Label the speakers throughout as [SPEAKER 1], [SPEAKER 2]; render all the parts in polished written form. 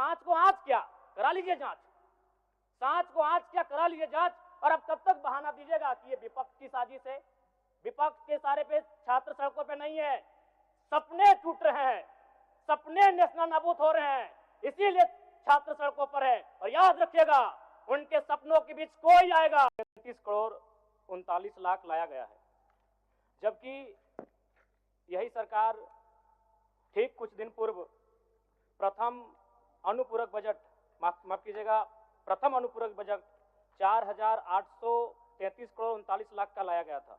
[SPEAKER 1] सांच को आँच क्या, करा लीजिए जांच। सांच को आँच क्या, करा लीजिए जांच। और अब कब तक बहाना दीजिएगा कि ये विपक्ष की साजिश है? विपक्ष के सारे पे छात्र सड़कों पे नहीं है, सपने टूट रहे हैं, सपने नेशनल नाबूद हो रहे हैं, इसीलिए छात्र सड़कों पर है। और याद रखिएगा, उनके सपनों के बीच कोई आएगा। 35 करोड़ 39 लाख लाया गया है, जबकि यही सरकार ठीक कुछ दिन पूर्व प्रथम अनुपूरक बजट, माफ कीजिएगा, प्रथम अनुपूरक बजट 4,833 करोड़ 39 लाख का लाया गया था।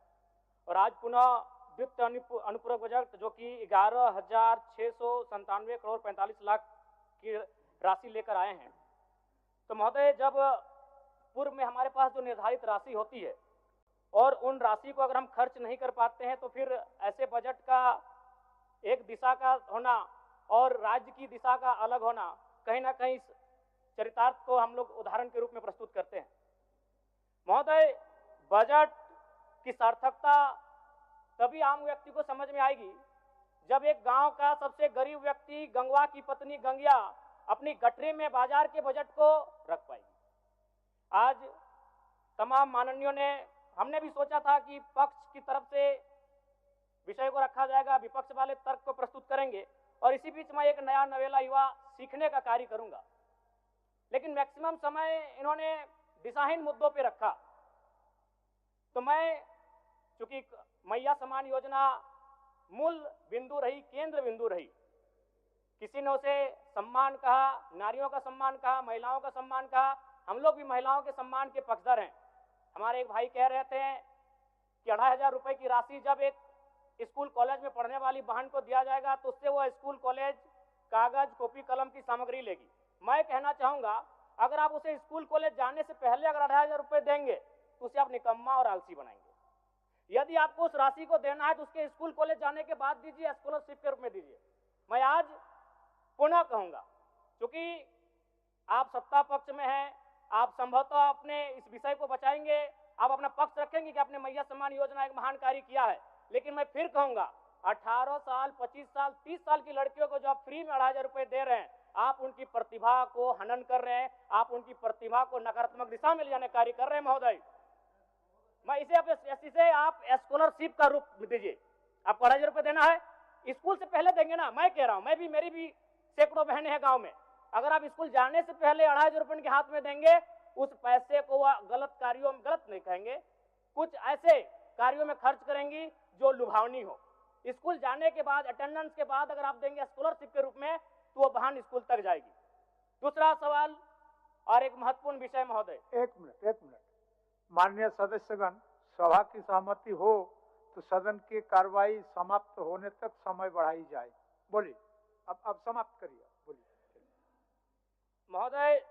[SPEAKER 1] और आज पुनः द्वितीय अनुपूरक बजट जो कि 11,697 करोड़ 45 लाख की राशि लेकर आए हैं। तो महोदय, जब पूर्व में हमारे पास जो निर्धारित राशि होती है और उन राशि को अगर हम खर्च नहीं कर पाते हैं, तो फिर ऐसे बजट का एक दिशा का होना और राज्य की दिशा का अलग होना, कहीं ना कहीं इस चरितार्थ को हम लोग उदाहरण के रूप में प्रस्तुत करते हैं। महोदय, बजट की सार्थकता तभी आम व्यक्ति को समझ में आएगी जब एक गांव का सबसे गरीब व्यक्ति, गंगवा की पत्नी गंगिया, अपनी गठरी में बाजार के बजट को रख पाएगी। आज तमाम माननीयों ने, हमने भी सोचा था कि पक्ष की तरफ से विषय को रखा जाएगा, विपक्ष वाले तर्क को प्रस्तुत करेंगे और इसी बीच मैं एक नया नवेला युवा सीखने का कार्य करूंगा। लेकिन मैक्सिमम समय इन्होंने दिशाहीन मुद्दों पे रखा। तो मैं, चूंकि मैया सम्मान योजना मूल बिंदु रही, केंद्र बिंदु रही, किसी ने उसे सम्मान कहा, नारियों का सम्मान कहा, महिलाओं का सम्मान कहा, हम लोग भी महिलाओं के सम्मान के पक्षधर हैं। हमारे एक भाई कह रहे थे कि 2,500 रुपए की राशि जब एक स्कूल कॉलेज में पढ़ने वाली बहन को दिया जाएगा तो उससे वो स्कूल कॉलेज कागज कॉपी कलम की सामग्री लेगी। मैं कहना चाहूंगा, अगर आप उसे स्कूल कॉलेज जाने से पहले अगर 2,500 रुपए देंगे तो उसे आप निकम्मा और आलसी बनाएंगे। यदि आपको उस राशि को देना है तो उसके स्कूल कॉलेज जाने के बाद दीजिए, स्कॉलरशिप के रूप में दीजिए। मैं आज पुनः कहूंगा, क्योंकि आप सत्ता पक्ष में हैं, आप संभवतः अपने इस विषय को बचाएंगे, आप अपना पक्ष रखेंगे कि आपने मैया सम्मान योजना एक महान कार्य किया है। लेकिन मैं फिर कहूंगा, 18 साल, 25 साल, 30 साल की लड़कियों को जो आप फ्री में 2,500 रुपए दे रहे हैं, आप उनकी प्रतिभा को हनन कर रहे हैं, आप उनकी प्रतिभा को नकारात्मक दिशा में ले जाने कार्य कर रहे हैं। महोदय, मैं इसे आप स्कॉलरशिप का रूप दीजिए। आपको 2,500 रुपए देना है, स्कूल से पहले देंगे ना। मैं कह रहा हूं, मेरी भी सैकड़ों बहनें हैं गांव में, अगर आप स्कूल जाने से पहले 2,500 रुपए उनके हाथ में देंगे, उस पैसे को वह गलत कार्यों में, गलत नहीं कहेंगे, कुछ ऐसे कार्यों में खर्च करेंगी जो लुभावनी हो। स्कूल जाने के बाद, अटेंडेंस के बाद अगर आप देंगे स्कॉलरशिप के रूप में, तो वो बहन स्कूल तक जाएगी। दूसरा सवाल और एक महत्वपूर्ण विषय महोदय।
[SPEAKER 2] एक मिनट माननीय सदस्यगण, सभा की सहमति हो तो सदन की कार्रवाई समाप्त होने तक समय बढ़ाई जाए। बोलिए, अब समाप्त करिए, बोलिए।
[SPEAKER 1] महोदय,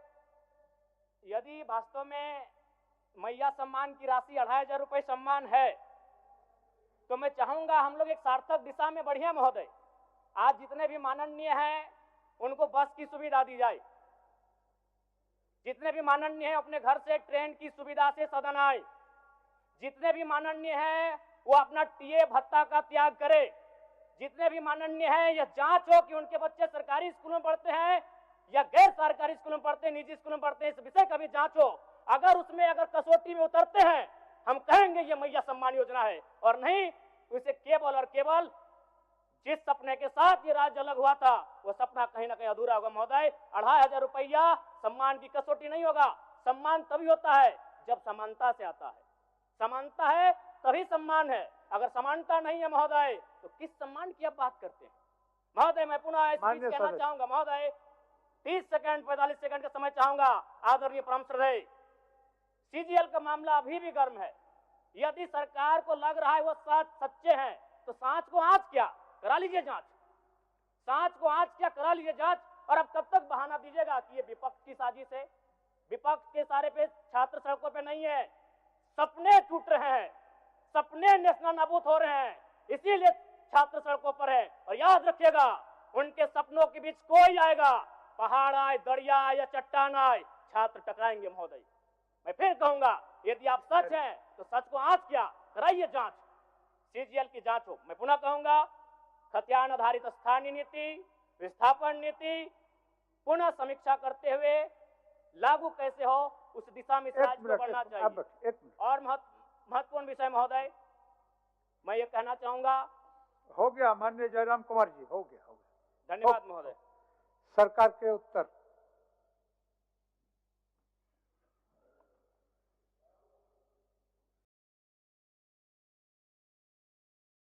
[SPEAKER 1] यदि वास्तव में मैया सम्मान की राशि 2,500 रुपए सम्मान है, तो मैं चाहूंगा हम लोग एक सार्थक दिशा में बढ़िया। महोदय, आज जितने भी माननीय हैं उनको बस की सुविधा दी जाए, जितने भी माननीय हैं अपने घर से ट्रेन की सुविधा से सदन आए, जितने भी माननीय हैं वो अपना टीए भत्ता का त्याग करे, जितने भी माननीय हैं यह जांच हो कि उनके बच्चे सरकारी स्कूलों में पढ़ते हैं या गैर सरकारी स्कूलों में पढ़ते हैं, निजी स्कूलों में पढ़ते हैं, इस विषय का भी जांच हो। अगर उसमें अगर कसौटी में उतरते हैं, हम कहेंगे ये मैया सम्मान योजना है, और नहीं तो इसे केवल और केवल जिस सपने के साथ ये राज्य अलग हुआ था वो सपना कहीं ना कहीं अधूरा होगा। महोदय, 2,500 रुपया सम्मान की कसौटी नहीं होगा। सम्मान तभी होता है जब समानता से आता है, समानता है तभी सम्मान है। अगर समानता नहीं है महोदय, तो किस सम्मान की आप बात करते हैं? महोदय, मैं पुनः कहना चाहूंगा, महोदय 30 सेकंड 45 सेकंड का समय चाहूंगा। आदरणीय परम श्रद्धेय, सीजीएल का मामला अभी भी गर्म है। यदि सरकार को लग रहा है वो सच्चे हैं, तो सांच को आँच क्या, करा लीजिए जांच। सांच को आँच क्या, करा लीजिए जांच। और अब कब तक बहाना दीजिएगा कि ये विपक्ष की साजिश है? विपक्ष के सारे पे छात्र सड़कों पे नहीं है, सपने टूट रहे हैं, सपने नेशनल नाबूद हो रहे हैं, इसीलिए छात्र सड़कों पर है। और याद रखिएगा, उनके सपनों के बीच कोई आएगा, पहाड़ आए, दरिया आए या चट्टान आए, छात्र टकराएंगे। महोदय, मैं फिर कहूंगा, यदि आप सच हैं तो सच को आँच क्या, कराइए जांच, सीजीएल की जांच हो। मैं पुनः कहूंगा, खतियान आधारित स्थानीय नीति, विस्थापन नीति, पुनः समीक्षा करते हुए लागू कैसे हो उस दिशा में इस राज्य को बढ़ना चाहिए। और महत्वपूर्ण विषय महोदय, मैं ये कहना चाहूंगा।
[SPEAKER 2] हो गया माननीय जयराम कुमार जी, हो गया।
[SPEAKER 1] धन्यवाद महोदय।
[SPEAKER 2] सरकार के उत्तर।